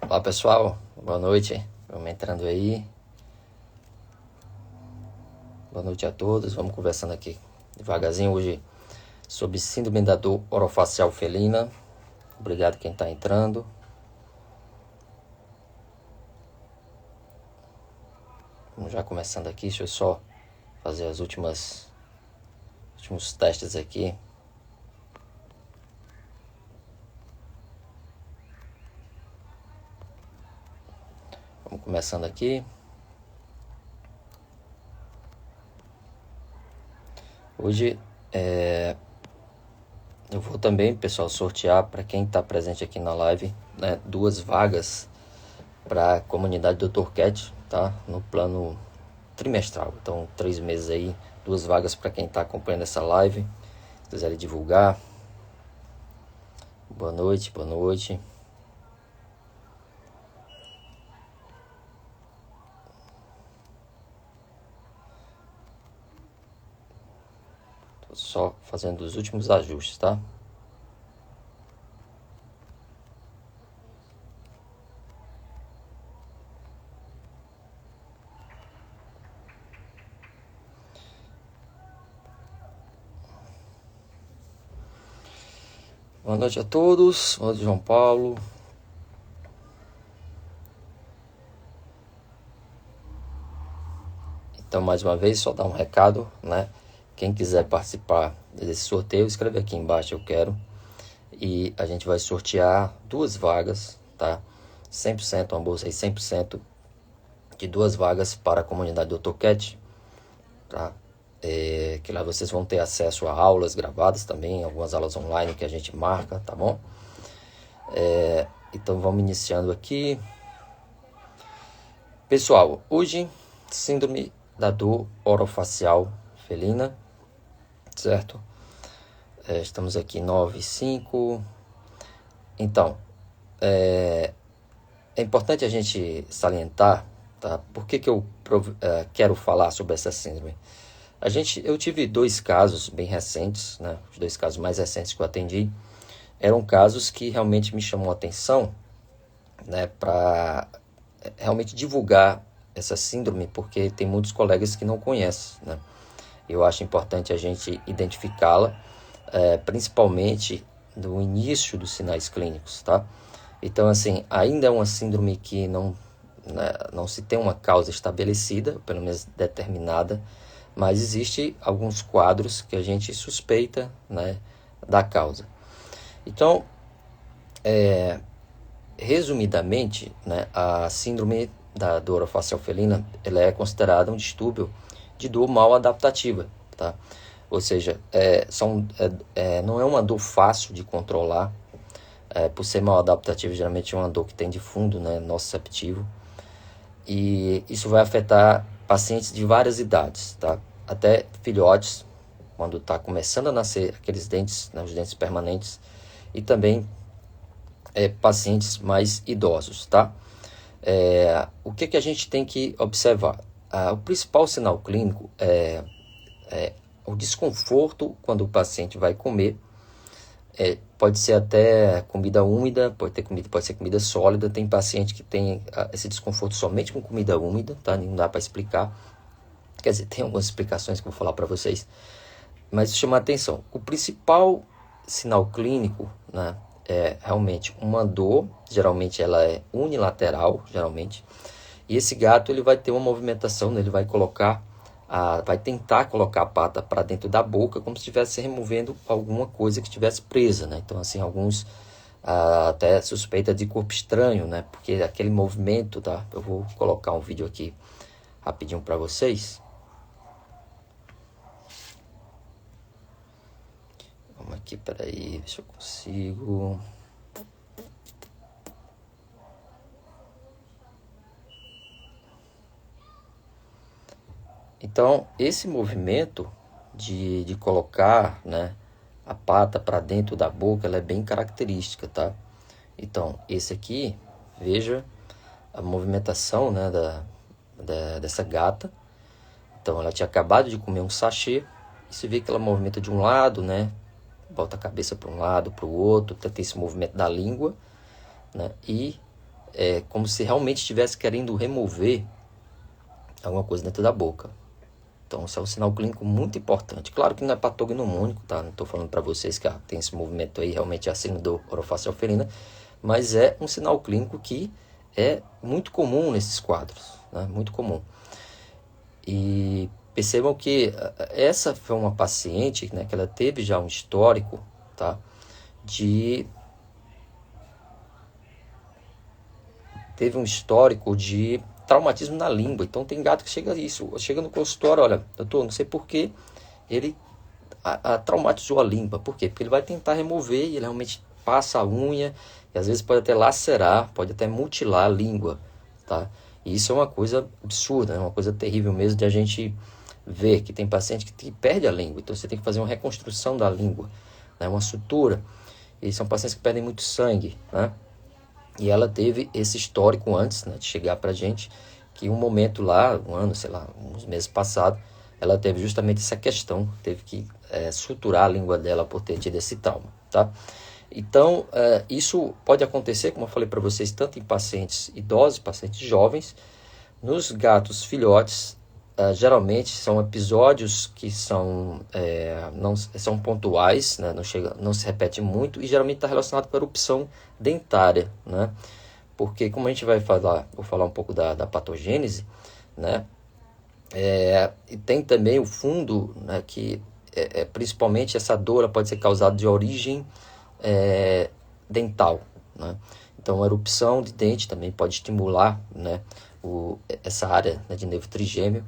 Olá pessoal, boa noite, vamos entrando aí. Boa noite a todos, vamos conversando aqui devagarzinho hoje sobre síndrome da dor orofacial felina. Obrigado quem está entrando. Vamos já começando aqui, deixa eu só fazer os últimos testes aqui. Vamos começando aqui. Hoje eu vou também, pessoal, sortear para quem está presente aqui na live, né, 2 vagas para a comunidade Dr. Cat, tá? No plano trimestral. Então, 3 meses aí, 2 vagas para quem está acompanhando essa live. Se quiserem divulgar. Boa noite, boa noite. Tô só fazendo os últimos ajustes, tá? Boa noite a todos. Boa noite, João Paulo. Então, mais uma vez, só dar um recado, né? Quem quiser participar desse sorteio, escreve aqui embaixo, eu quero. E a gente vai sortear 2 vagas, tá? 100%, uma bolsa aí 100% de 2 vagas para a comunidade Dr. Cat, tá? Que lá vocês vão ter acesso a aulas gravadas também, algumas aulas online que a gente marca, tá bom? Então vamos iniciando aqui. Pessoal, hoje síndrome da dor orofacial felina, certo? Estamos aqui 9:05. Então, é importante a gente salientar, tá? Por que eu quero falar sobre essa síndrome? Eu tive 2 casos bem recentes, né? Os 2 casos mais recentes que eu atendi eram casos que realmente me chamou a atenção, né? Para realmente divulgar essa síndrome, porque tem muitos colegas que não conhecem, né? Eu acho importante a gente identificá-la, principalmente no início dos sinais clínicos, tá? Então, assim, ainda é uma síndrome que não se tem uma causa estabelecida, pelo menos determinada, mas existe alguns quadros que a gente suspeita, né, da causa. Então, resumidamente, né, a síndrome da dor orofacial felina, ela é considerada um distúrbio de dor mal adaptativa, tá? Ou seja, não é uma dor fácil de controlar, por ser mal adaptativa, geralmente é uma dor que tem de fundo, né, nociceptivo, e isso vai afetar pacientes de várias idades, tá? Até filhotes, quando está começando a nascer aqueles dentes, né, os dentes permanentes, e também pacientes mais idosos, tá? O que a gente tem que observar? O principal sinal clínico é o desconforto quando o paciente vai comer. Pode ser até comida úmida, pode ser comida sólida. Tem paciente que tem esse desconforto somente com comida úmida, tá? Não dá para explicar. Quer dizer, tem algumas explicações que eu vou falar para vocês, mas chama a atenção. O principal sinal clínico, né, é realmente uma dor, geralmente ela é unilateral, geralmente, e esse gato ele vai ter uma movimentação, né, ele vai tentar colocar a pata para dentro da boca, como se estivesse removendo alguma coisa que estivesse presa, né? Então, assim, alguns até suspeita de corpo estranho, né? Porque aquele movimento, tá? Eu vou colocar um vídeo aqui rapidinho para vocês. Vamos aqui, peraí, deixa eu consigo. Então, esse movimento de colocar, né, a pata para dentro da boca, ela é bem característica, tá? Então, esse aqui, veja a movimentação, né, dessa gata. Então, ela tinha acabado de comer um sachê, e você vê que ela movimenta de um lado, né, bota a cabeça para um lado, para o outro, tem esse movimento da língua, né, e como se realmente estivesse querendo remover alguma coisa dentro da boca. Então, isso é um sinal clínico muito importante. Claro que não é patognomônico, tá? Não estou falando para vocês que tem esse movimento aí, realmente é a síndrome da orofacial felina, mas é um sinal clínico que é muito comum nesses quadros, né? Muito comum. E percebam que essa foi uma paciente, né, que ela teve já um histórico, tá? Teve um histórico de traumatismo na língua. Então tem gato que chega no consultório, olha, doutor, não sei por que ele traumatizou a língua. Por quê? Porque ele vai tentar remover e ele realmente passa a unha e às vezes pode até lacerar, pode até mutilar a língua, tá? E isso é uma coisa absurda, é uma coisa terrível mesmo de a gente ver que tem paciente que perde a língua. Então você tem que fazer uma reconstrução da língua, né? Uma sutura. E são pacientes que perdem muito sangue, né? E ela teve esse histórico antes, né, de chegar pra gente, que um momento lá, um ano, sei lá, uns meses passados, ela teve justamente essa questão, teve que suturar a língua dela por ter tido esse trauma, tá? Então, isso pode acontecer, como eu falei para vocês, tanto em pacientes idosos, pacientes jovens. Nos gatos filhotes, geralmente são episódios que não são pontuais, né? Não se repete muito e geralmente está relacionado com a erupção dentária, né? Porque como a gente vou falar um pouco da patogênese, né? E tem também o fundo, né, que principalmente essa dor ela pode ser causada de origem dental, né? Então a erupção de dente também pode estimular, né, essa área, né, de nervo trigêmeo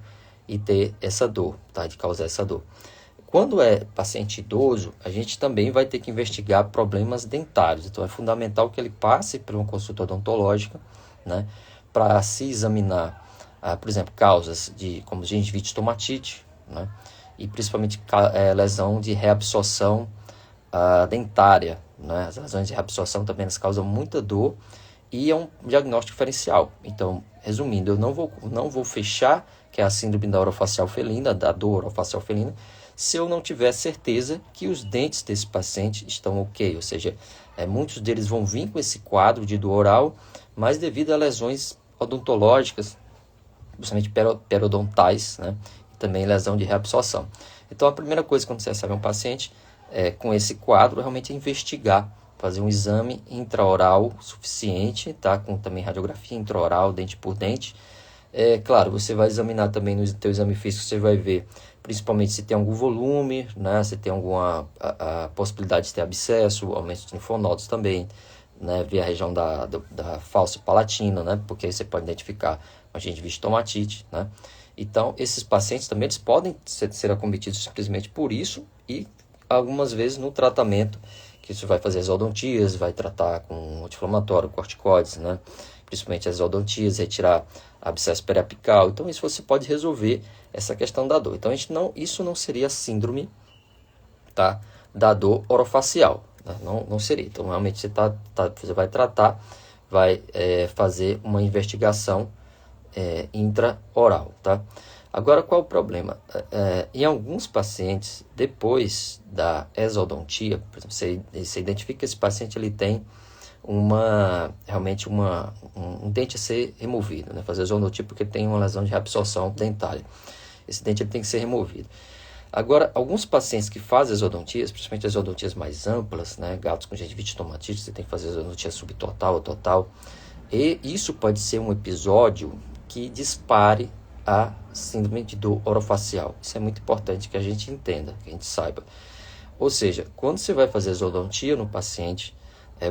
e ter essa dor, tá? De causar essa dor. Quando é paciente idoso, a gente também vai ter que investigar problemas dentários. Então é fundamental que ele passe por uma consulta odontológica, né, para se examinar, por exemplo, causas como gengivite, estomatite, né, e principalmente lesão de reabsorção dentária, né? As lesões de reabsorção também elas causam muita dor e é um diagnóstico diferencial. Então, resumindo, eu não vou fechar que é a síndrome da orofacial felina, da dor orofacial felina, se eu não tiver certeza que os dentes desse paciente estão ok. Ou seja, muitos deles vão vir com esse quadro de dor oral, mas devido a lesões odontológicas, principalmente periodontais, né? E também lesão de reabsorção. Então, a primeira coisa quando você recebe um paciente com esse quadro, realmente é investigar, fazer um exame intraoral suficiente, tá? Com também radiografia intraoral, dente por dente. Claro, você vai examinar também no teu exame físico, você vai ver principalmente se tem algum volume, né? Se tem alguma a possibilidade de ter abscesso, aumento de linfonodos também, né? Ver a região da falsa palatina, né? Porque aí você pode identificar uma gengivite estomatite, né? Então, esses pacientes também eles podem ser acometidos simplesmente por isso e algumas vezes no tratamento, que isso vai fazer as odontias, vai tratar com anti-inflamatório, corticoides, né? Principalmente as odontias, retirar abscesso periapical. Então, isso você pode resolver essa questão da dor. Então, isso não seria síndrome, tá, da dor orofacial, né? Não seria. Então, realmente você vai tratar, vai fazer uma investigação intraoral, tá? Agora, qual o problema? Em alguns pacientes, depois da exodontia, por exemplo, você identifica que esse paciente ele tem realmente um dente a ser removido, né? Fazer exodontia porque tem uma lesão de reabsorção dentária. Esse dente ele tem que ser removido. Agora, alguns pacientes que fazem exodontias, principalmente as exodontias mais amplas, né? Gatos com gengivite estomatite, você tem que fazer exodontia subtotal ou total. E isso pode ser um episódio que dispare a síndrome de dor orofacial. Isso é muito importante que a gente entenda, que a gente saiba. Ou seja, quando você vai fazer exodontia no paciente,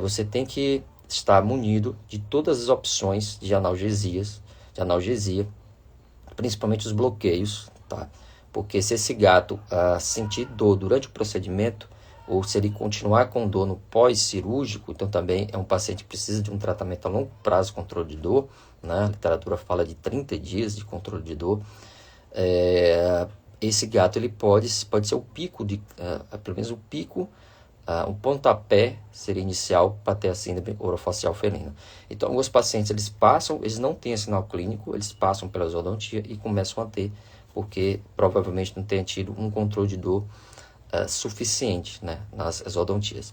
você tem que estar munido de todas as opções de analgesia, principalmente os bloqueios, tá? Porque se esse gato sentir dor durante o procedimento, ou se ele continuar com dor no pós-cirúrgico, então também é um paciente que precisa de um tratamento a longo prazo, controle de dor, né? A literatura fala de 30 dias de controle de dor. Esse gato ele pode ser o pico, pelo menos o pico, o pontapé seria inicial para ter a síndrome orofacial felina. Então, alguns pacientes eles não têm sinal clínico, eles passam pela exodontia e começam a ter, porque provavelmente não tem tido um controle de dor suficiente, né, nas exodontias.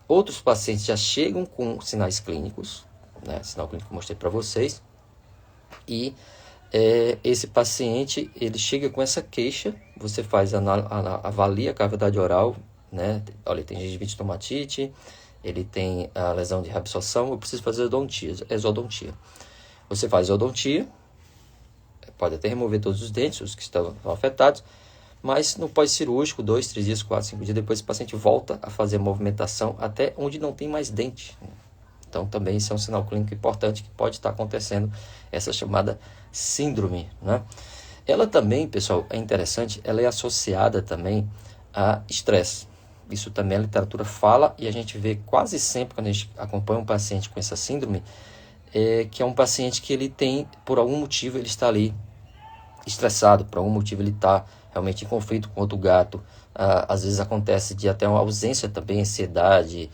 Outros pacientes já chegam com sinais clínicos, né? Sinal clínico que eu mostrei para vocês. E esse paciente, ele chega com essa queixa, você avalia a cavidade oral, né? Olha, ele tem gengivite e estomatite, ele tem a lesão de reabsorção, eu preciso fazer exodontia. Você faz odontia, pode até remover todos os dentes, os que estão afetados, mas no pós-cirúrgico, 2, 3 dias, 4, 5 dias depois, o paciente volta a fazer a movimentação até onde não tem mais dente. Então, também isso é um sinal clínico importante que pode estar acontecendo, essa chamada síndrome, né? Ela também, pessoal, é interessante, ela é associada também a estresse. Isso também a literatura fala e a gente vê quase sempre quando a gente acompanha um paciente com essa síndrome, que é um paciente que ele tem, por algum motivo, ele está ali estressado, por algum motivo ele está realmente em conflito com outro gato. Às vezes acontece de até uma ausência também, ansiedade,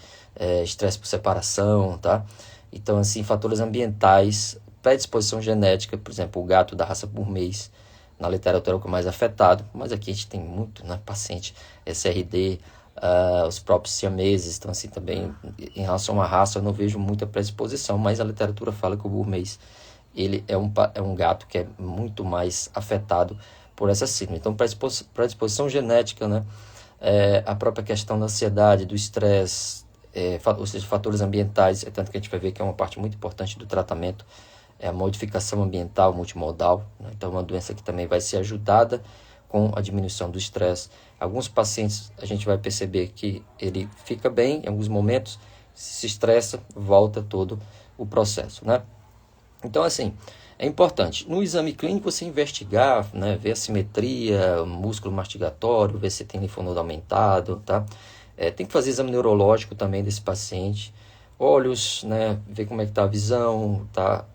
estresse por separação, tá? Então, assim, fatores ambientais, predisposição genética, por exemplo, o gato da raça burmês, na literatura é o que é mais afetado, mas aqui a gente tem muito, né, paciente, SRD, os próprios siameses, então assim, também em relação à raça eu não vejo muita predisposição, mas a literatura fala que o burmês, ele é um gato que é muito mais afetado por essa síndrome. Então, predisposição genética, né, a própria questão da ansiedade, do estresse, ou seja, fatores ambientais, tanto que a gente vai ver que é uma parte muito importante do tratamento, é a modificação ambiental multimodal, né? Então, é uma doença que também vai ser ajudada com a diminuição do estresse. Alguns pacientes, a gente vai perceber que ele fica bem em alguns momentos, se estressa, volta todo o processo, né? Então, assim, é importante, no exame clínico, você investigar, né, ver a simetria, músculo mastigatório, ver se tem linfonodo aumentado, tá? Tem que fazer exame neurológico também desse paciente, olhos, né, ver como é que está a visão, tá?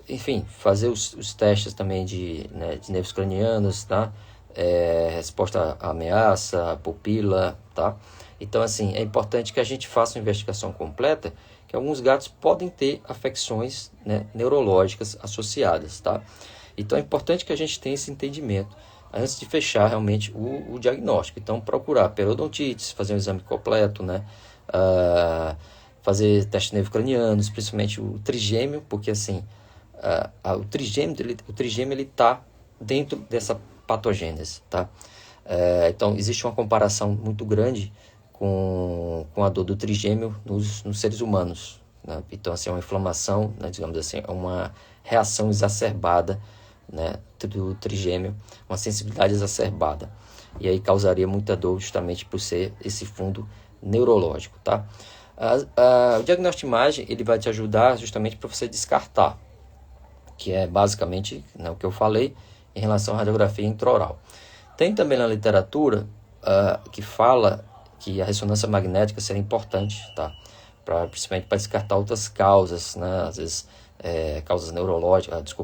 Enfim, fazer os testes também de nervos cranianos, tá? Resposta à ameaça, pupila, tá? Então, assim, é importante que a gente faça uma investigação completa, que alguns gatos podem ter afecções, né, neurológicas associadas, tá? Então, é importante que a gente tenha esse entendimento antes de fechar realmente o diagnóstico. Então, procurar periodontites, fazer um exame completo, né? Fazer testes neurocranianos, principalmente o trigêmeo, porque assim, o trigêmeo ele está dentro dessa patogênese, tá? Então, existe uma comparação muito grande com a dor do trigêmeo nos seres humanos, né? Então, assim, é uma inflamação, né, digamos assim, é uma reação exacerbada, né, do trigêmeo, uma sensibilidade exacerbada. E aí causaria muita dor justamente por ser esse fundo neurológico, tá? O diagnóstico de imagem, ele vai te ajudar justamente para você descartar, que é basicamente, né, o que eu falei em relação à radiografia intraoral. Tem também na literatura que fala que a ressonância magnética seria importante, tá? Principalmente para descartar outras causas, né? Às vezes causas neurológicas,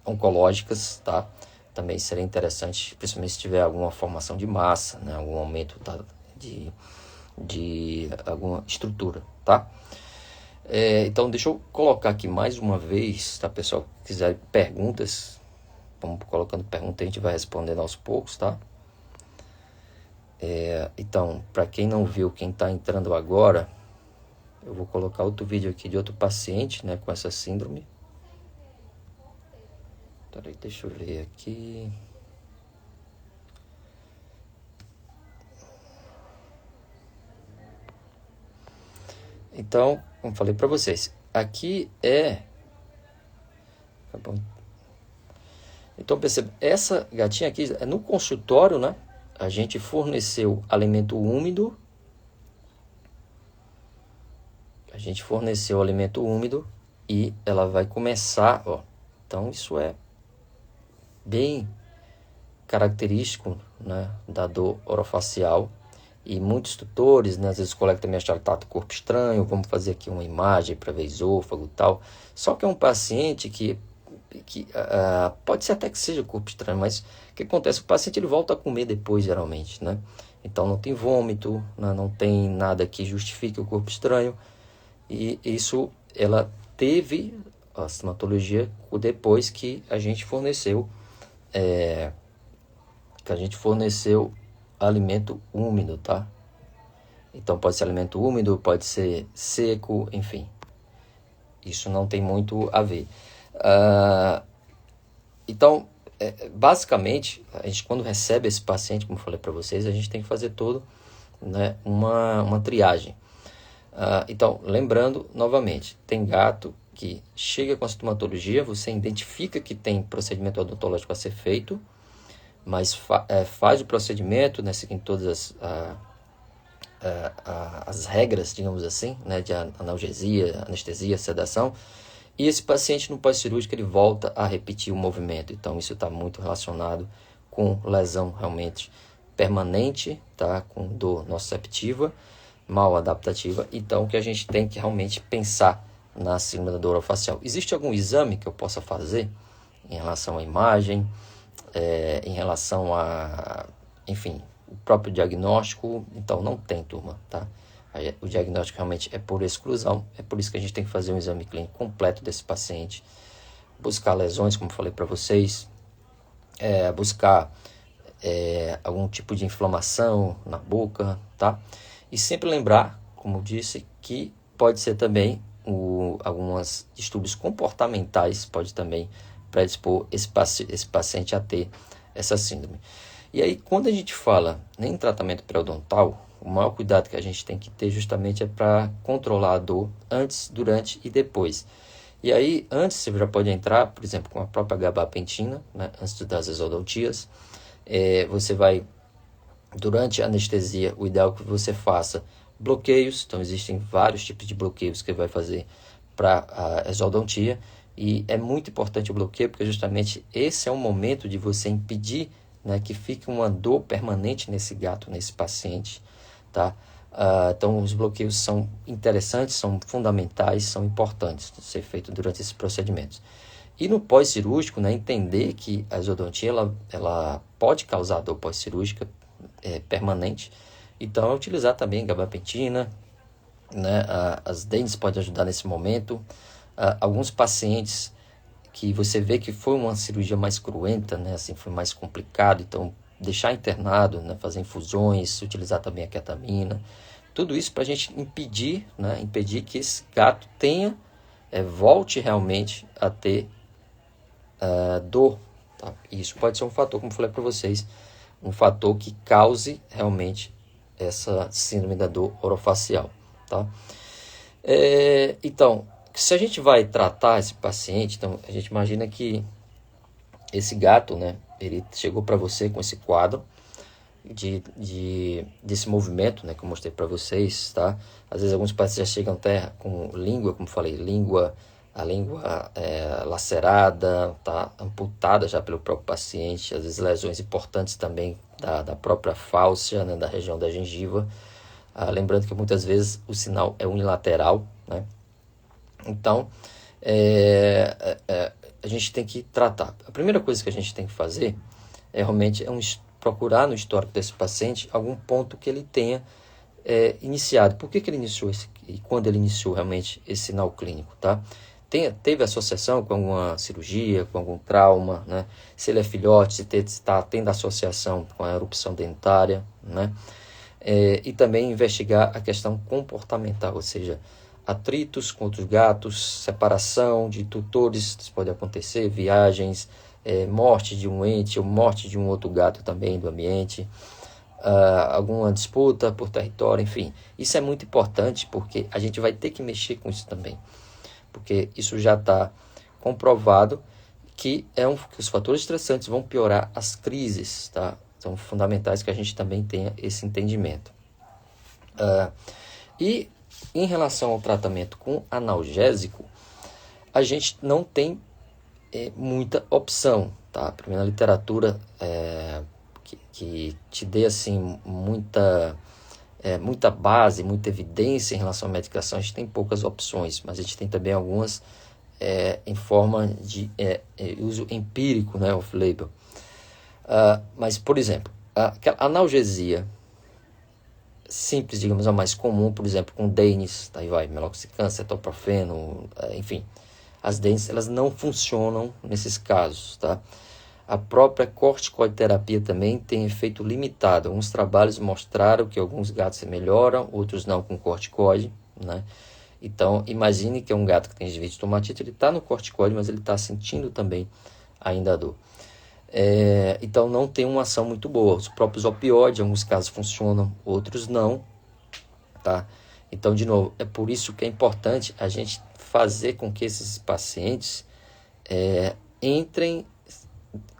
oncológicas, tá? Também seria interessante, principalmente se tiver alguma formação de massa, né? Algum aumento de alguma estrutura, tá? Então, deixa eu colocar aqui mais uma vez, tá, pessoal? Se quiser perguntas, vamos colocando perguntas, a gente vai respondendo aos poucos, tá? Então, para quem não viu, quem está entrando agora, eu vou colocar outro vídeo aqui de outro paciente, né, com essa síndrome. Peraí, deixa eu ver aqui. Então, como falei para vocês, aqui tá bom. Então, perceba, essa gatinha aqui, no consultório, né? A gente forneceu alimento úmido. E ela vai começar, ó. Então, isso é bem característico, né, da dor orofacial. E muitos tutores, né, às vezes o colega também acharam que tá com corpo estranho, vamos fazer aqui uma imagem para ver esôfago e tal. Só que é um paciente que pode ser até que seja corpo estranho, mas o que acontece? O paciente ele volta a comer depois, geralmente, né? Então não tem vômito, né, não tem nada que justifique o corpo estranho. E isso, ela teve a sintomatologia depois que a gente forneceu alimento úmido, tá? Então pode ser alimento úmido, pode ser seco, enfim. Isso não tem muito a ver. Então, basicamente, a gente quando recebe esse paciente, como eu falei para vocês, a gente tem que fazer todo, né, uma triagem. Então, lembrando novamente, tem gato que chega com a sintomatologia, você identifica que tem procedimento odontológico a ser feito, mas faz o procedimento, né, seguindo todas as regras, digamos assim, né, de analgesia, anestesia, sedação, e esse paciente no pós-cirúrgico ele volta a repetir o movimento. Então isso está muito relacionado com lesão realmente permanente, tá, com dor nociceptiva, mal adaptativa. Então o que a gente tem que realmente pensar na síndrome da dor orofacial. Existe algum exame que eu possa fazer em relação à imagem, em relação a, enfim, o próprio diagnóstico? Então não tem, turma, tá? O diagnóstico realmente é por exclusão, é por isso que a gente tem que fazer um exame clínico completo desse paciente, buscar lesões, como falei para vocês, buscar algum tipo de inflamação na boca, tá? E sempre lembrar, como eu disse, que pode ser também alguns distúrbios comportamentais, pode também predispor esse paciente a ter essa síndrome. E aí, quando a gente fala em tratamento periodontal, o maior cuidado que a gente tem que ter justamente é para controlar a dor antes, durante e depois. E aí, antes você já pode entrar, por exemplo, com a própria gabapentina, né, antes das exodontias. Você vai, durante a anestesia, o ideal é que você faça bloqueios. Então, existem vários tipos de bloqueios que vai fazer para a exodontia. E é muito importante o bloqueio, porque justamente esse é o momento de você impedir, né, que fique uma dor permanente nesse gato, nesse paciente, tá? Então, os bloqueios são interessantes, são fundamentais, são importantes de ser feito durante esses procedimentos. E no pós-cirúrgico, né, entender que a exodontia ela pode causar dor pós-cirúrgica permanente. Então, utilizar também gabapentina, né, as DENS podem ajudar nesse momento. Alguns pacientes que você vê que foi uma cirurgia mais cruenta, né, assim, foi mais complicado, então deixar internado, né, fazer infusões, utilizar também a ketamina, tudo isso para a gente impedir, né, impedir que esse gato volte realmente a ter dor, tá? Isso pode ser um fator, como eu falei para vocês, um fator que cause realmente essa síndrome da dor orofacial, tá? Então, se a gente vai tratar esse paciente, então a gente imagina que esse gato, né, ele chegou para você com esse quadro desse movimento, né, que eu mostrei para vocês, tá? Às vezes alguns pacientes já chegam até com língua, como falei, a língua lacerada, tá? Amputada já pelo próprio paciente, às vezes lesões importantes também da própria fálcia, né, da região da gengiva. Lembrando que muitas vezes o sinal é unilateral, né? Então, a gente tem que tratar. A primeira coisa que a gente tem que fazer realmente procurar no histórico desse paciente algum ponto que ele tenha iniciado. Por que ele iniciou e quando ele iniciou realmente esse sinal clínico, tá? Teve associação com alguma cirurgia, com algum trauma, né? Se ele é filhote, se está tendo associação com a erupção dentária, né? E também investigar a questão comportamental, ou seja, atritos com outros gatos, separação de tutores, isso pode acontecer, viagens, morte de um ente ou morte de um outro gato também do ambiente, alguma disputa por território, enfim. Isso é muito importante porque a gente vai ter que mexer com isso também, porque isso já está comprovado que que os fatores estressantes vão piorar as crises, tá? São fundamentais que a gente também tenha esse entendimento. E em relação ao tratamento com analgésico, a gente não tem muita opção, tá? Primeiro, a literatura que te dê assim, muita base, muita evidência em relação à medicação, a gente tem poucas opções, mas a gente tem também algumas em forma de uso empírico, né, off-label. Mas, por exemplo, aquela analgesia simples, digamos, a mais comum, por exemplo, com DENS, daí vai, meloxicam, cetoprofeno, enfim. As DENS, elas não funcionam nesses casos, tá? A própria corticoterapia também tem efeito limitado. Alguns trabalhos mostraram que alguns gatos melhoram, outros não com corticoide, né? Então, imagine que é um gato que tem gingiva de estomatite, ele está no corticoide, mas ele está sentindo também ainda a dor. Então, não tem uma ação muito boa. Os próprios opioides, em alguns casos funcionam, outros não, tá? Então, de novo, é por isso que é importante a gente fazer com que esses pacientes entrem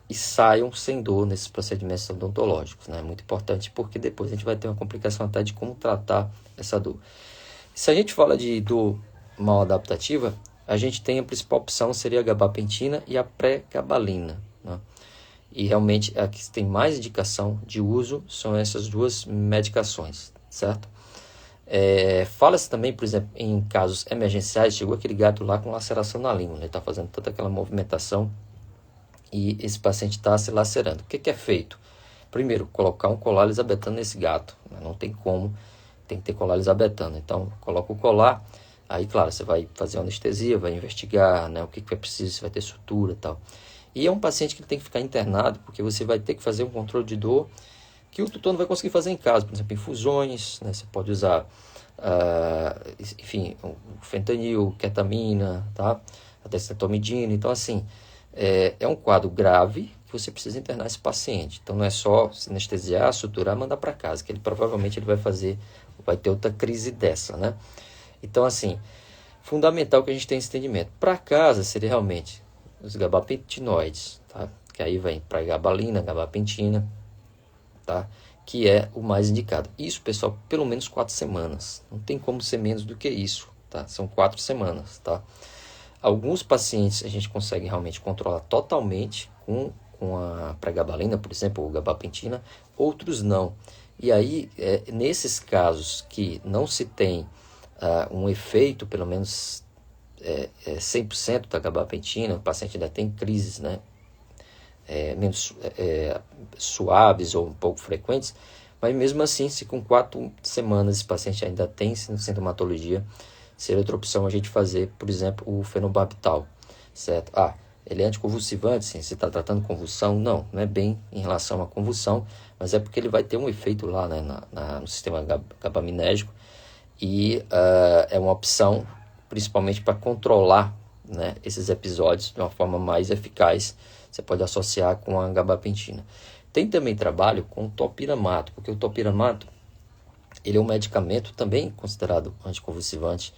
e saiam sem dor nesses procedimentos odontológicos, né? É muito importante, porque depois a gente vai ter uma complicação até de como tratar essa dor. Se a gente fala de dor mal adaptativa, a gente tem a principal opção, seria a gabapentina e a pré-gabalina, né? E realmente a que tem mais indicação de uso são essas duas medicações, certo? Fala-se também, por exemplo, em casos emergenciais, chegou aquele gato lá com laceração na língua, ele está fazendo toda aquela movimentação e esse paciente está se lacerando. O que é feito? Primeiro, colocar um colar elisabetano nesse gato, né? Não tem como, tem que ter colar elisabetano. Então, coloca o colar, aí, claro, você vai fazer uma anestesia, vai investigar, né, o que é preciso, se vai ter sutura e tal. E é um paciente que tem que ficar internado, porque você vai ter que fazer um controle de dor que o tutor não vai conseguir fazer em casa. Por exemplo, infusões, né, você pode usar, enfim, o fentanil, ketamina, tá? A dexmedetomidina. Então, assim, é um quadro grave que você precisa internar esse paciente. Então, não é só anestesiar, suturar, mandar para casa, que ele provavelmente vai ter outra crise dessa, né? Então, assim, fundamental que a gente tenha esse entendimento. Para casa, seria realmente os gabapentinoides, tá? Que aí vem para gabalina, gabapentina, tá? Que é o mais indicado. Isso, pessoal, pelo menos 4 semanas. Não tem como ser menos do que isso, tá? São 4 semanas, tá? Alguns pacientes a gente consegue realmente controlar totalmente com a pregabalina, por exemplo, ou gabapentina, outros não. E aí, nesses casos que não se tem um efeito, pelo menos 100% da gabapentina, o paciente ainda tem crises, né, menos suaves ou um pouco frequentes, mas mesmo assim, se com 4 semanas esse paciente ainda tem sintomatologia, seria outra opção a gente fazer, por exemplo, o fenobarbital, certo? Ele é anticonvulsivante, sim, você está tratando convulsão? Não é bem em relação à convulsão, mas é porque ele vai ter um efeito lá, né, no sistema gabaminérgico, e é uma opção principalmente para controlar, né, esses episódios de uma forma mais eficaz. Você pode associar com a gabapentina. Tem também trabalho com o topiramato, porque o topiramato ele é um medicamento também considerado anticonvulsivante,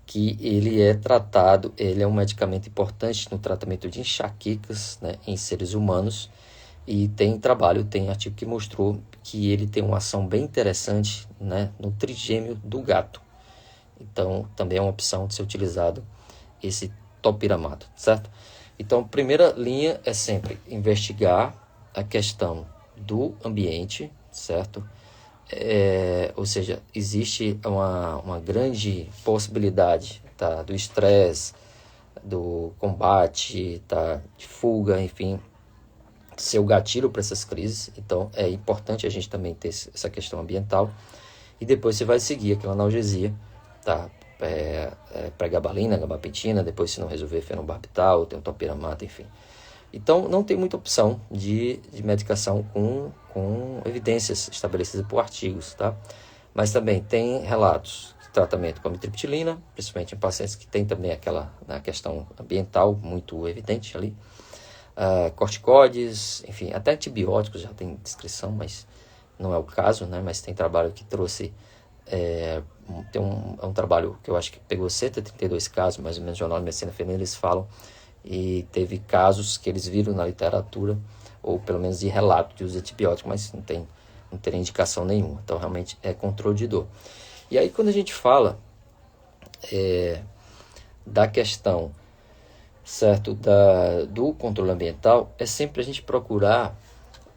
que ele é um medicamento importante no tratamento de enxaquecas, né, em seres humanos, e tem artigo que mostrou que ele tem uma ação bem interessante, né, no trigêmeo do gato. Então, também é uma opção de ser utilizado esse topiramato, certo? Então, a primeira linha é sempre investigar a questão do ambiente, certo? Ou seja, existe uma grande possibilidade, tá, do estresse, do combate, tá, de fuga, enfim, ser o gatilho para essas crises. Então, é importante a gente também ter essa questão ambiental. E depois você vai seguir aquela analgesia, tá? Pregabalina, gabapentina, depois se não resolver fenobarbital, tem o topiramato, enfim. Então, não tem muita opção de medicação com evidências estabelecidas por artigos, tá? Mas também tem relatos de tratamento com amitriptilina, principalmente em pacientes que têm também aquela questão ambiental muito evidente ali. Corticoides, enfim, até antibióticos já tem descrição, mas não é o caso, né? Mas tem trabalho que trouxe... tem um trabalho que eu acho que pegou 132 casos, mais ou menos, no Jornal de Medicina Feminina, eles falam, e teve casos que eles viram na literatura, ou pelo menos de relato de uso de antibiótico, mas não tem indicação nenhuma. Então, realmente, é controle de dor. E aí, quando a gente fala da questão, certo, do controle ambiental, é sempre a gente procurar,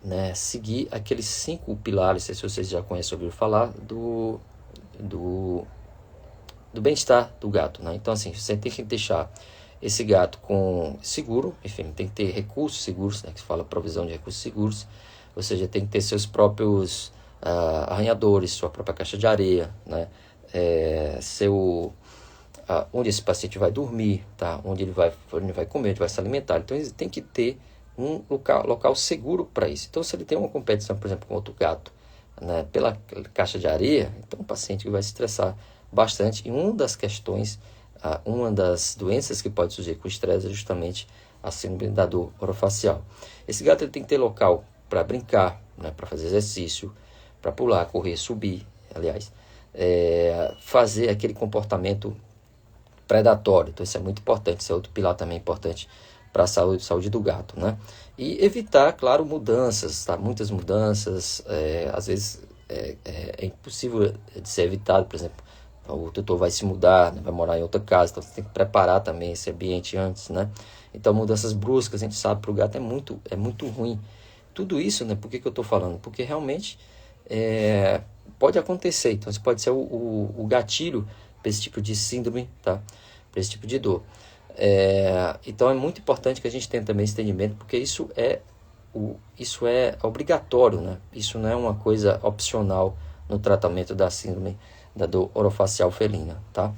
né, seguir aqueles 5 pilares, não sei se vocês já conhecem, ouviram falar, do bem-estar do gato, né? Então, assim, você tem que deixar esse gato com seguro, enfim, tem que ter recursos seguros, né, que se fala provisão de recursos seguros, ou seja, tem que ter seus próprios arranhadores, sua própria caixa de areia, né, onde esse paciente vai dormir, tá, onde ele vai comer, onde vai se alimentar. Então, ele tem que ter um local seguro para isso. Então, se ele tem uma competição, por exemplo, com outro gato, né, pela caixa de areia, então o paciente vai se estressar bastante. E uma das questões, uma das doenças que pode surgir com estresse é justamente a síndrome da dor orofacial. Esse gato ele tem que ter local para brincar, né, para fazer exercício, para pular, correr, subir, aliás, fazer aquele comportamento predatório. Então, isso é muito importante. Isso é outro pilar também importante para a saúde do gato, né? E evitar, claro, mudanças, tá? Muitas mudanças, às vezes é impossível de ser evitado. Por exemplo, o tutor vai se mudar, né? Vai morar em outra casa, então você tem que preparar também esse ambiente antes, né? Então, mudanças bruscas, a gente sabe, para o gato é muito ruim. Tudo isso, né? Por que eu estou falando? Porque realmente pode acontecer. Então, isso pode ser o gatilho para esse tipo de síndrome, tá? Para esse tipo de dor. Então é muito importante que a gente tenha também esse entendimento, porque isso é obrigatório, né? Isso não é uma coisa opcional no tratamento da síndrome da dor orofacial felina, tá?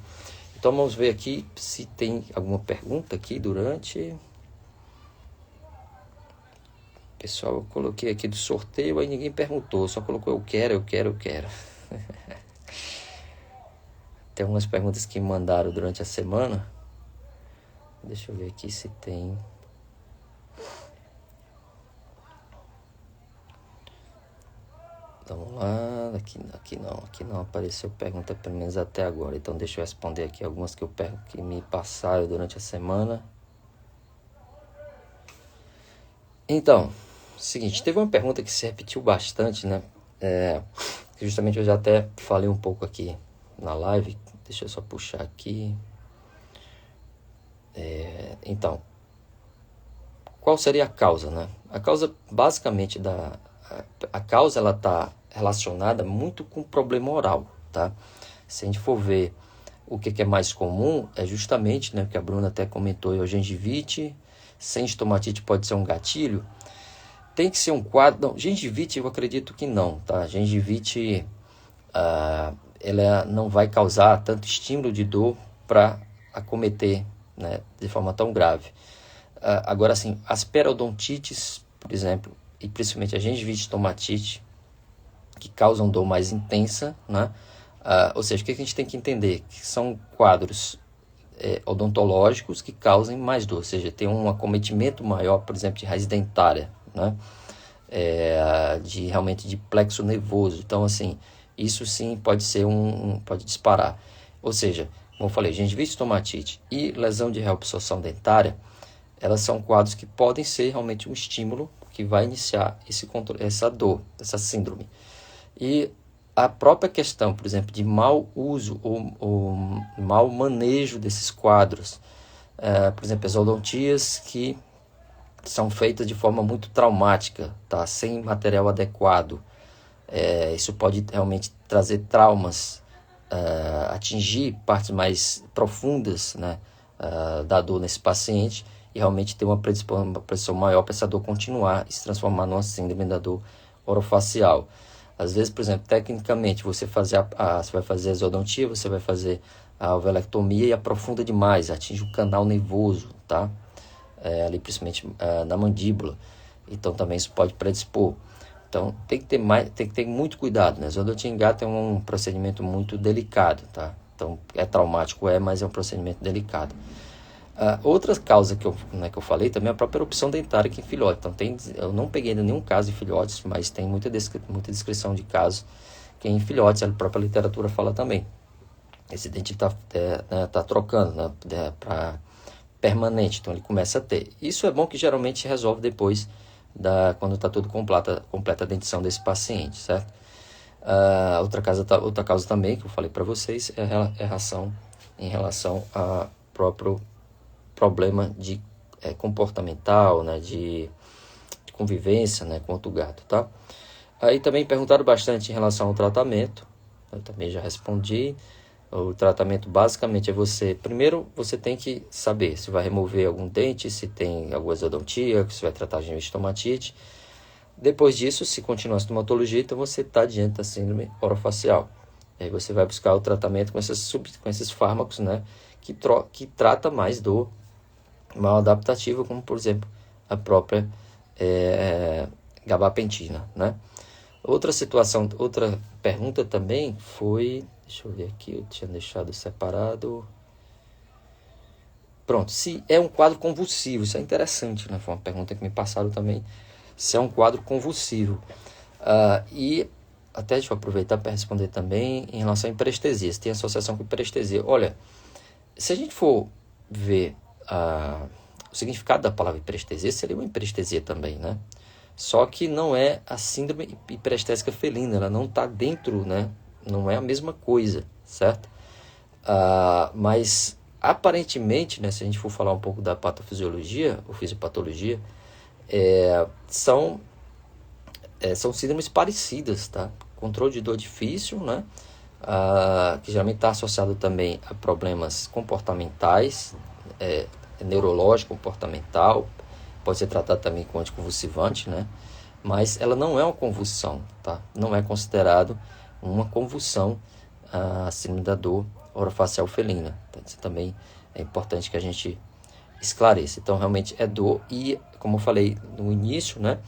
Então vamos ver aqui se tem alguma pergunta aqui durante... Pessoal, eu coloquei aqui do sorteio, aí ninguém perguntou, só colocou eu quero. Tem algumas perguntas que mandaram durante a semana. Deixa eu ver aqui se tem. Vamos lá. Aqui não apareceu pergunta, pelo menos até agora. Então deixa eu responder aqui algumas que me passaram durante a semana. Então, seguinte, teve uma pergunta que se repetiu bastante, né? Que justamente eu já até falei um pouco aqui na live. Deixa eu só puxar aqui. Então, qual seria a causa, né? A causa, basicamente, a causa, ela está relacionada muito com o problema oral, tá? Se a gente for ver o que é mais comum, é justamente, né, que a Bruna até comentou, a gengivite, sem estomatite pode ser um gatilho. Tem que ser um quadro... Não, gengivite eu acredito que não, tá? Gengivite, ela não vai causar tanto estímulo de dor para acometer, né, de forma tão grave. Agora, assim, as periodontites, por exemplo, e principalmente a gengivite e estomatite, que causam dor mais intensa, né? Ou seja, o que a gente tem que entender? Que são quadros odontológicos que causem mais dor, ou seja, tem um acometimento maior, por exemplo, de raiz dentária, né? Realmente de plexo nervoso. Então, assim, isso sim pode ser pode disparar. Ou seja, como eu falei, gengivite, estomatite e lesão de reabsorção dentária, elas são quadros que podem ser realmente um estímulo que vai iniciar essa dor, essa síndrome. E a própria questão, por exemplo, de mau uso ou mau manejo desses quadros, por exemplo, as odontias que são feitas de forma muito traumática, tá? Sem material adequado. Isso pode realmente trazer traumas, atingir partes mais profundas, né, da dor nesse paciente e realmente ter uma predisposição maior para essa dor continuar e se transformar numa síndrome da dor orofacial. Às vezes, por exemplo, tecnicamente, você vai fazer a exodontia, você vai fazer a alveolectomia e aprofunda demais, atinge o canal nervoso, tá? Ali principalmente na mandíbula. Então também isso pode predispor. Então tem que ter muito cuidado, né? Exodontia em gato é um procedimento muito delicado, tá? Então é traumático, mas é um procedimento delicado. Outra causa que eu falei também é a própria erupção dentária aqui em filhote. Então eu não peguei ainda nenhum caso de filhotes, mas tem muita descrição de casos que em filhotes, a própria literatura fala também. Esse dente tá trocando, né, para permanente, então ele começa a ter. Isso é bom que geralmente resolve depois quando está tudo completa a dentição desse paciente, certo? Outra causa também que eu falei para vocês é em relação ao próprio problema de comportamental, né, de convivência, né, com outro gato, tá? Aí também perguntaram bastante em relação ao tratamento, eu também já respondi. O tratamento basicamente primeiro você tem que saber se vai remover algum dente, se tem alguma exodontia, se vai tratar de estomatite. Depois disso, se continuar a estomatologia, então você está diante da síndrome orofacial. E aí você vai buscar o tratamento com esses fármacos, né, que trata mais dor mal adaptativa, como por exemplo a própria gabapentina, né? Outra situação, outra pergunta também foi, deixa eu ver aqui, eu tinha deixado separado. Pronto, se é um quadro convulsivo, isso é interessante, né? Foi uma pergunta que me passaram também, se é um quadro convulsivo. E até deixa eu aproveitar para responder também em relação à hiperestesia, se tem associação com hiperestesia. Olha, se a gente for ver o significado da palavra hiperestesia, seria uma hiperestesia também, né? Só que não é a síndrome hiperestésica felina, ela não está dentro, né? Não é a mesma coisa, certo? Mas aparentemente, né, se a gente for falar um pouco da patofisiologia ou fisiopatologia, são síndromes parecidas, tá? Controle de dor difícil, né? Que geralmente está associado também a problemas comportamentais, neurológico, comportamental, pode ser tratado também com anticonvulsivante, né? Mas ela não é uma convulsão, tá? Não é considerado uma convulsão a síndrome da dor orofacial felina. Tá? Isso também é importante que a gente esclareça. Então, realmente é dor e, como eu falei no início, né?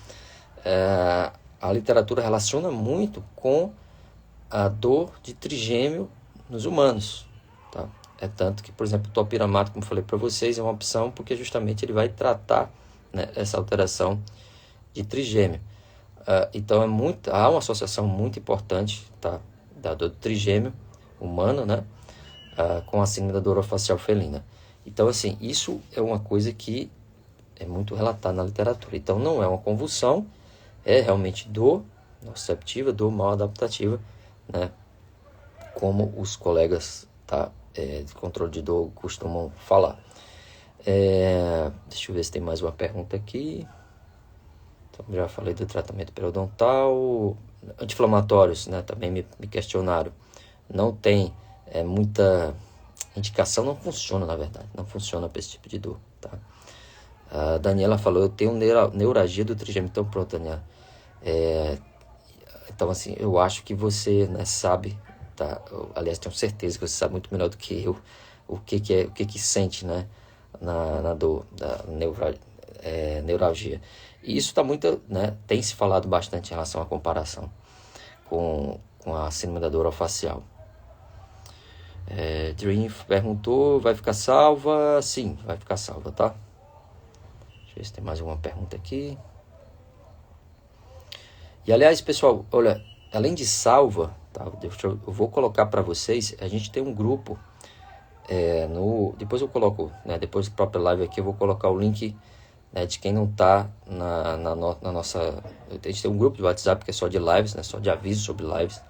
A literatura relaciona muito com a dor de trigêmeo nos humanos, tá? É tanto que, por exemplo, o topiramato, como eu falei para vocês, é uma opção porque justamente ele vai tratar, né, essa alteração de trigêmeo. Então há uma associação muito importante, tá, da dor do trigêmeo humano, né, com a síndrome da dor orofacial felina. Então, assim, isso é uma coisa que é muito relatada na literatura. Então, não é uma convulsão, é realmente dor nociceptiva, dor mal adaptativa, né, como os colegas, tá, de controle de dor costumam falar. Deixa eu ver se tem mais uma pergunta aqui. Então, já falei do tratamento periodontal. Anti-inflamatórios, né, também me questionaram. Não tem muita indicação, não funciona, na verdade. Não funciona para esse tipo de dor, tá? A Daniela falou, eu tenho neuralgia do trigêmeo. Então, pronto, Daniela. Então, assim, eu acho que você, né, sabe, tá? Aliás, tenho certeza que você sabe muito melhor do que eu o que sente, né, na dor da neuralgia. E isso está muito, né, tem se falado bastante em relação à comparação com a síndrome da dor orofacial. Dream perguntou, vai ficar salva? Sim, vai ficar salva, tá? Deixa eu ver se tem mais alguma pergunta aqui. E aliás, pessoal, olha, além de salva, tá, eu vou colocar para vocês, a gente tem um grupo, depois eu coloco, né, depois da própria live aqui, eu vou colocar o link, né, de quem não está na nossa... A gente tem um grupo de WhatsApp que é só de lives, né, só de avisos sobre lives.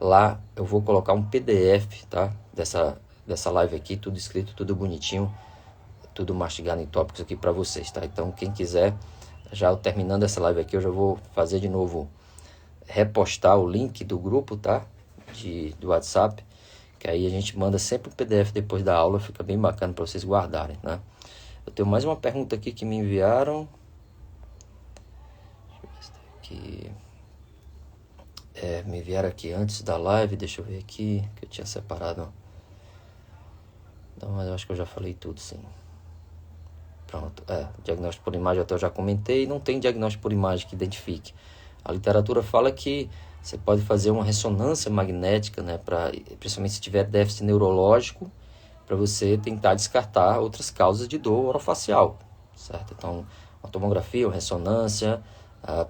Lá eu vou colocar um PDF, tá, dessa live aqui, tudo escrito, tudo bonitinho, tudo mastigado em tópicos aqui para vocês, tá? Então, quem quiser, já terminando essa live aqui, eu já vou fazer de novo, repostar o link do grupo, tá? Do WhatsApp, que aí a gente manda sempre o PDF depois da aula, fica bem bacana para vocês guardarem, né? Eu tenho mais uma pergunta aqui que me enviaram. Deixa eu ver se tem aqui. Me enviaram aqui antes da live, deixa eu ver aqui, que eu tinha separado. Não, mas eu acho que eu já falei tudo, sim. Pronto, diagnóstico por imagem até eu já comentei, não tem diagnóstico por imagem que identifique. A literatura fala que você pode fazer uma ressonância magnética, né, principalmente se tiver déficit neurológico, para você tentar descartar outras causas de dor orofacial, certo? Então, uma tomografia, uma ressonância,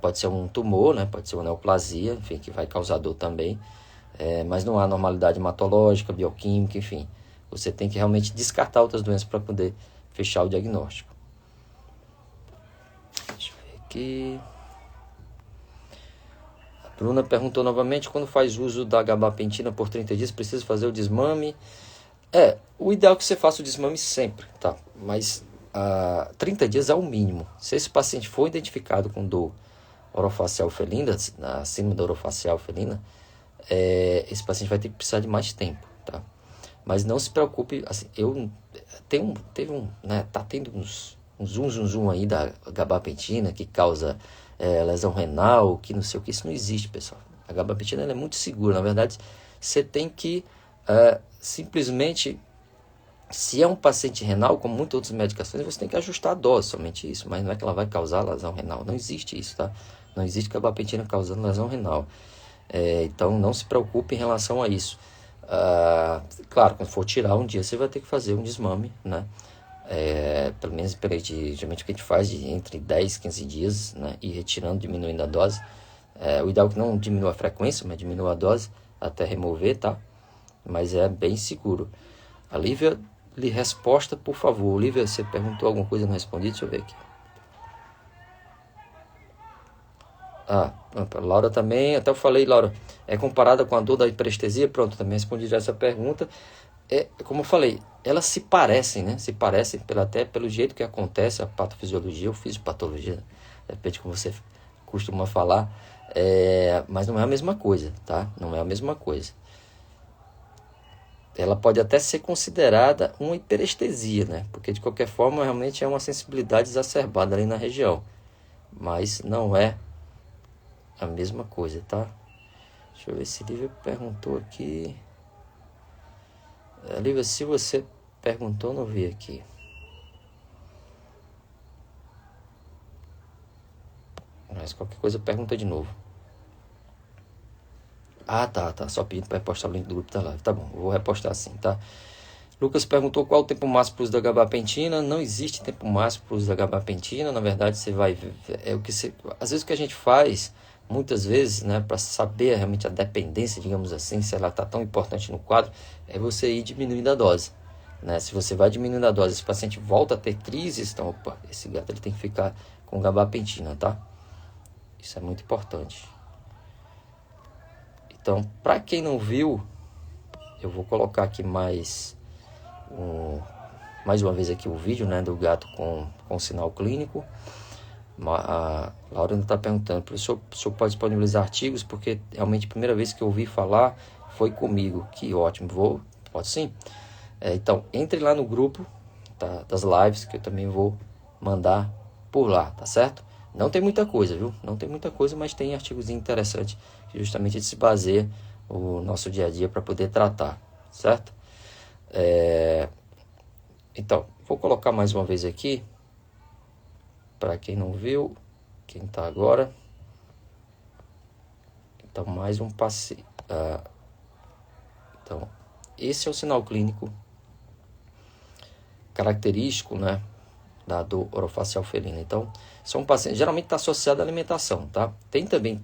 pode ser um tumor, né, pode ser uma neoplasia, enfim, que vai causar dor também, mas não há normalidade hematológica, bioquímica, enfim. Você tem que realmente descartar outras doenças para poder fechar o diagnóstico. Deixa eu ver aqui. A Bruna perguntou novamente, quando faz uso da gabapentina por 30 dias, precisa fazer o desmame? O ideal é que você faça o desmame sempre, tá? Mas 30 dias é o mínimo. Se esse paciente for identificado com dor orofacial felina, acima da orofacial felina, esse paciente vai ter que precisar de mais tempo, tá? Mas não se preocupe, assim, tá tendo uns zoom aí da gabapentina que causa lesão renal, que não sei o que, isso não existe, pessoal. A gabapentina ela é muito segura, na verdade, você tem que simplesmente Se é um paciente renal, como muitas outras medicações, você tem que ajustar a dose, somente isso. Mas não é que ela vai causar lesão renal. Não existe isso, tá? Não existe gabapentina causando lesão renal. Então, não se preocupe em relação a isso. Claro, quando for tirar um dia, você vai ter que fazer um desmame, né? Pelo menos geralmente o que a gente faz de entre 10 e 15 dias, né? E retirando, diminuindo a dose. O ideal é que não diminua a frequência, mas diminua a dose até remover, tá? Mas é bem seguro. A Lívia, resposta, por favor. Lívia, você perguntou alguma coisa, não respondi? Deixa eu ver aqui. A Laura também, até eu falei, Laura, é comparada com a dor da hiperestesia? Pronto, também respondi já essa pergunta. Como eu falei, elas se parecem, né? Se parecem até pelo jeito que acontece a patofisiologia ou fisiopatologia, depende de como você costuma falar, mas não é a mesma coisa, tá? Não é a mesma coisa. Ela pode até ser considerada uma hiperestesia, né? Porque de qualquer forma realmente é uma sensibilidade exacerbada ali na região, mas não é a mesma coisa, tá? Deixa eu ver se Lívia perguntou aqui. Lívia, se você perguntou, não vi aqui. Mas qualquer coisa pergunta de novo. Tá. Só pedindo para repostar o link do grupo da live. Tá bom, eu vou repostar assim, tá? Lucas perguntou qual o tempo máximo para o uso da gabapentina. Não existe tempo máximo para o uso da gabapentina. Na verdade, você vai... às vezes o que a gente faz, muitas vezes, né, para saber realmente a dependência, digamos assim, se ela está tão importante no quadro, é você ir diminuindo a dose. Né? Se você vai diminuindo a dose, esse paciente volta a ter crises, então, esse gato ele tem que ficar com gabapentina, tá? Isso é muito importante. Então, para quem não viu, eu vou colocar aqui mais uma vez aqui o vídeo, né, do gato com sinal clínico. A Laura ainda está perguntando, professor, o senhor pode disponibilizar artigos? Porque realmente a primeira vez que eu ouvi falar foi comigo. Que ótimo, pode sim. Então, entre lá no grupo, tá, das lives, que eu também vou mandar por lá, tá certo? Não tem muita coisa, viu? Não tem muita coisa, mas tem artigos interessantes que justamente se baseia o nosso dia a dia para poder tratar, certo? Então, vou colocar mais uma vez aqui, para quem não viu, quem está agora. Então, mais um passe. Então, esse é o sinal clínico característico, né, da dor orofacial felina. Então, são pacientes, geralmente está associado à alimentação, tá? Tem também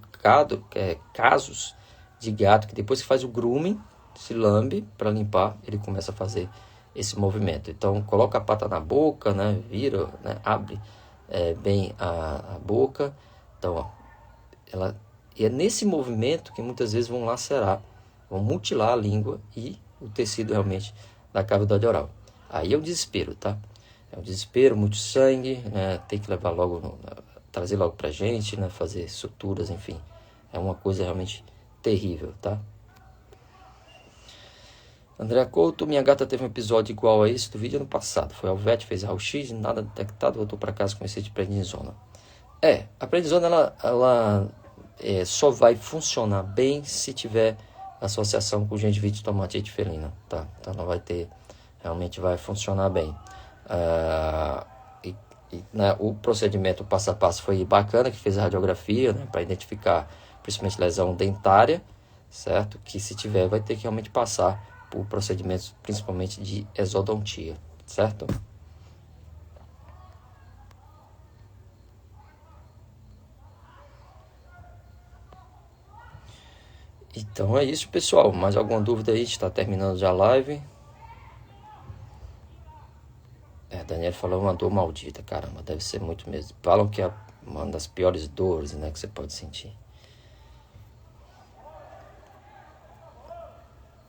casos de gato que depois que faz o grooming, se lambe para limpar, ele começa a fazer esse movimento. Então, coloca a pata na boca, né, vira, né, abre bem a boca. Então, e é nesse movimento que muitas vezes vão lacerar, vão mutilar a língua e o tecido realmente da cavidade oral. Aí é um desespero, tá? É um desespero, muito sangue, né? Tem que levar logo, trazer logo pra gente, né? Fazer suturas, enfim. É uma coisa realmente terrível, tá? André Couto, minha gata teve um episódio igual a esse do vídeo ano passado. Foi ao vet, fez raio-x, nada detectado, voltou para casa com esse de prednisona. A prednisona, ela só vai funcionar bem se tiver associação com gengivite, estomatite felina, tá? Então ela vai ter, realmente vai funcionar bem. Né, o procedimento passo a passo foi bacana, que fez a radiografia, né, para identificar principalmente lesão dentária, certo? Que se tiver vai ter que realmente passar por procedimentos principalmente de exodontia, certo? Então é isso, pessoal. Mais alguma dúvida aí? Está terminando já a live. Daniel falou uma dor maldita, caramba, deve ser muito mesmo. Falam que é uma das piores dores, né, que você pode sentir.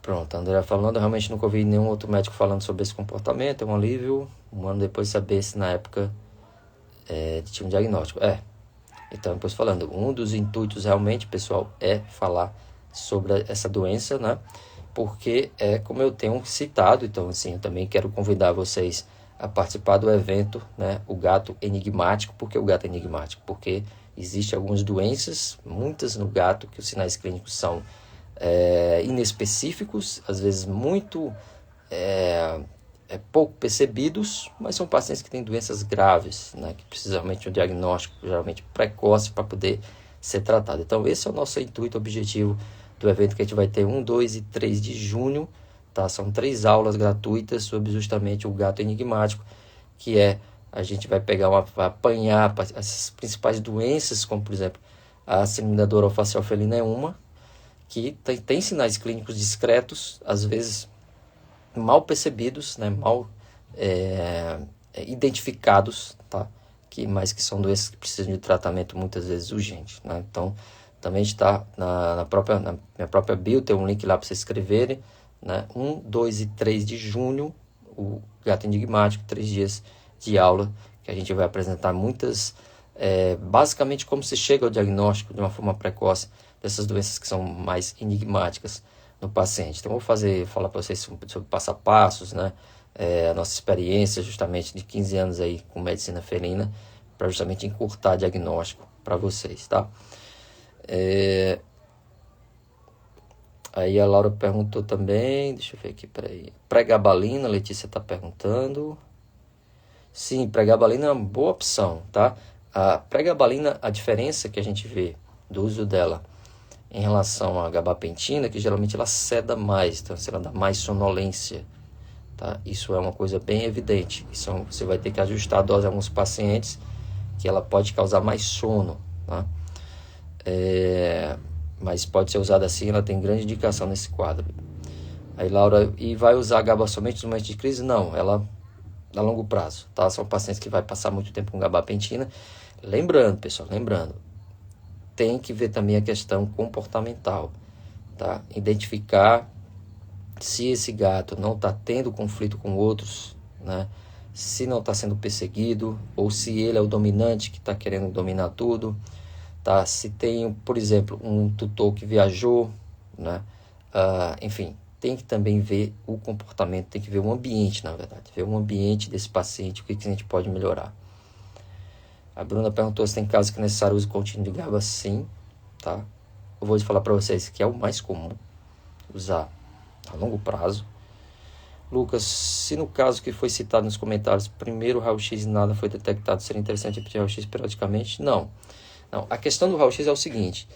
Pronto, André falando, eu realmente nunca ouvi nenhum outro médico falando sobre esse comportamento, é um alívio, um ano depois saber se na época tinha um diagnóstico. Então, depois falando, um dos intuitos realmente, pessoal, é falar sobre essa doença, né, porque como eu tenho citado, então assim, eu também quero convidar vocês a participar do evento, né, o gato enigmático. Por que o gato enigmático? Porque existem algumas doenças, muitas no gato, que os sinais clínicos são inespecíficos, às vezes muito pouco percebidos, mas são pacientes que têm doenças graves, né, que precisam realmente de um diagnóstico geralmente precoce para poder ser tratado. Então esse é o nosso intuito, objetivo do evento que a gente vai ter 1, 2 e 3 de junho, tá? São 3 aulas gratuitas sobre justamente o gato enigmático, que a gente vai pegar vai apanhar as principais doenças, como por exemplo a síndrome da dor orofacial felina é uma, que tem sinais clínicos discretos, às vezes mal percebidos, né, mal identificados, tá? Mas que são doenças que precisam de tratamento muitas vezes urgente, né? Então, também está na minha própria bio, tem um link lá para vocês escreverem, né? 1, 2 e 3 de junho, o Gato Enigmático, 3 dias de aula, que a gente vai apresentar muitas, basicamente como se chega ao diagnóstico de uma forma precoce dessas doenças que são mais enigmáticas no paciente. Então, falar para vocês sobre passo a passos, né? A nossa experiência justamente de 15 anos aí com medicina felina, para justamente encurtar diagnóstico para vocês, tá? Aí a Laura perguntou também, deixa eu ver aqui, peraí. Pregabalina, a Letícia está perguntando. Sim, pregabalina é uma boa opção, tá? A pregabalina, a diferença que a gente vê do uso dela em relação à gabapentina, que geralmente ela seda mais, então ela dá mais sonolência, tá? Isso é uma coisa bem evidente. Você vai ter que ajustar a dose em alguns pacientes, que ela pode causar mais sono, tá? Mas pode ser usada assim, ela tem grande indicação nesse quadro. Aí Laura, e vai usar a GABA somente nos momentos de crise? Não, ela a longo prazo, tá? São pacientes que vai passar muito tempo com gabapentina. Lembrando, pessoal, tem que ver também a questão comportamental, tá? Identificar se esse gato não está tendo conflito com outros, né? Se não está sendo perseguido, ou se ele é o dominante que está querendo dominar tudo, tá? Se tem, por exemplo, um tutor que viajou, né? Enfim, tem que também ver o comportamento, tem que ver o ambiente, na verdade, ver o ambiente desse paciente, o que a gente pode melhorar. A Bruna perguntou se tem casos que é necessário uso contínuo de GABA. Sim, tá? Eu vou falar para vocês que é o mais comum usar a longo prazo. Lucas, se no caso que foi citado nos comentários, primeiro raio-x e nada foi detectado, seria interessante repetir raio-x periodicamente? Não. A questão do raio-x é o seguinte,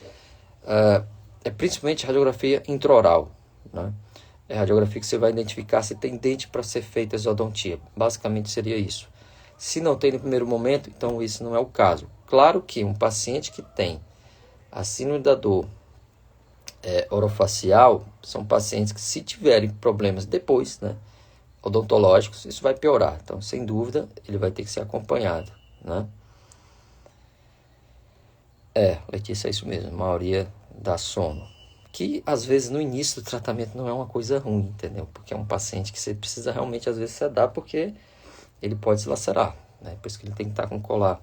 é principalmente radiografia intraoral, né? É a radiografia que você vai identificar se tem dente para ser feita exodontia. Basicamente seria isso. Se não tem no primeiro momento, então isso não é o caso. Claro que um paciente que tem a síndrome da dor orofacial, são pacientes que, se tiverem problemas depois, né, odontológicos, isso vai piorar. Então, sem dúvida, ele vai ter que ser acompanhado, né? Letícia, é isso mesmo. A maioria dá sono. Que, às vezes, no início do tratamento não é uma coisa ruim, entendeu? Porque é um paciente que você precisa realmente, às vezes, sedar, porque ele pode se lacerar, né? Por isso que ele tem que estar com colar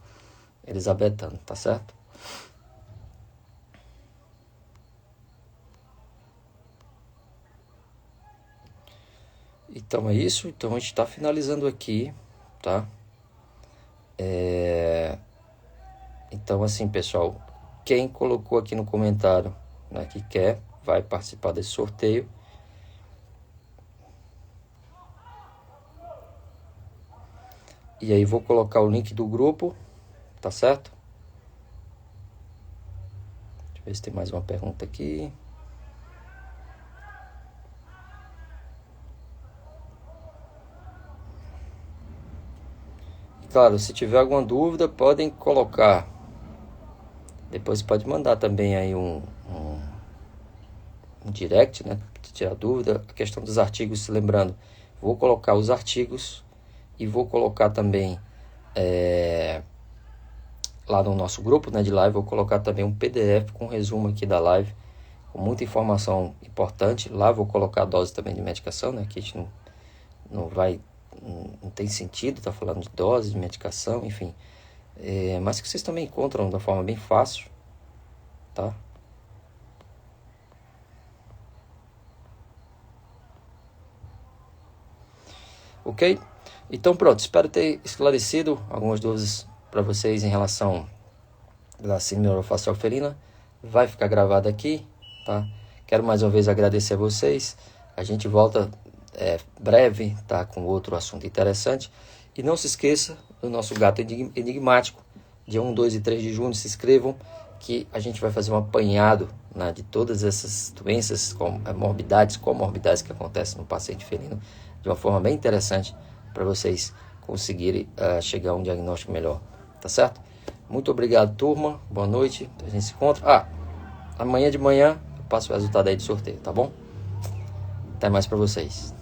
elisabetano, tá certo? Então é isso. Então a gente está finalizando aqui, tá? Então assim, pessoal, quem colocou aqui no comentário, né, que quer, vai participar desse sorteio. E aí vou colocar o link do grupo, tá certo? Deixa eu ver se tem mais uma pergunta aqui. Claro, se tiver alguma dúvida, podem colocar. Depois pode mandar também aí um direct, né? Tirar dúvida. A questão dos artigos, lembrando, vou colocar os artigos e vou colocar também lá no nosso grupo, né, de live, vou colocar também um PDF com resumo aqui da live, com muita informação importante. Lá vou colocar a dose também de medicação, né, que a gente não tem sentido estar falando de dose de medicação, enfim. Mas que vocês também encontram de uma forma bem fácil, tá? Ok? Então pronto, espero ter esclarecido algumas dúvidas para vocês em relação à síndrome orofacial felina. Vai ficar gravado aqui, tá? Quero mais uma vez agradecer a vocês. A gente volta breve, tá? Com outro assunto interessante. E não se esqueça do nosso gato enigmático, dia 1, 2 e 3 de junho. Se inscrevam que a gente vai fazer um apanhado, né, de todas essas doenças, comorbidades que acontecem no paciente felino, de uma forma bem interessante para vocês conseguirem chegar a um diagnóstico melhor, tá certo? Muito obrigado, turma, boa noite, a gente se encontra. Amanhã de manhã eu passo o resultado aí do sorteio, tá bom? Até mais para vocês.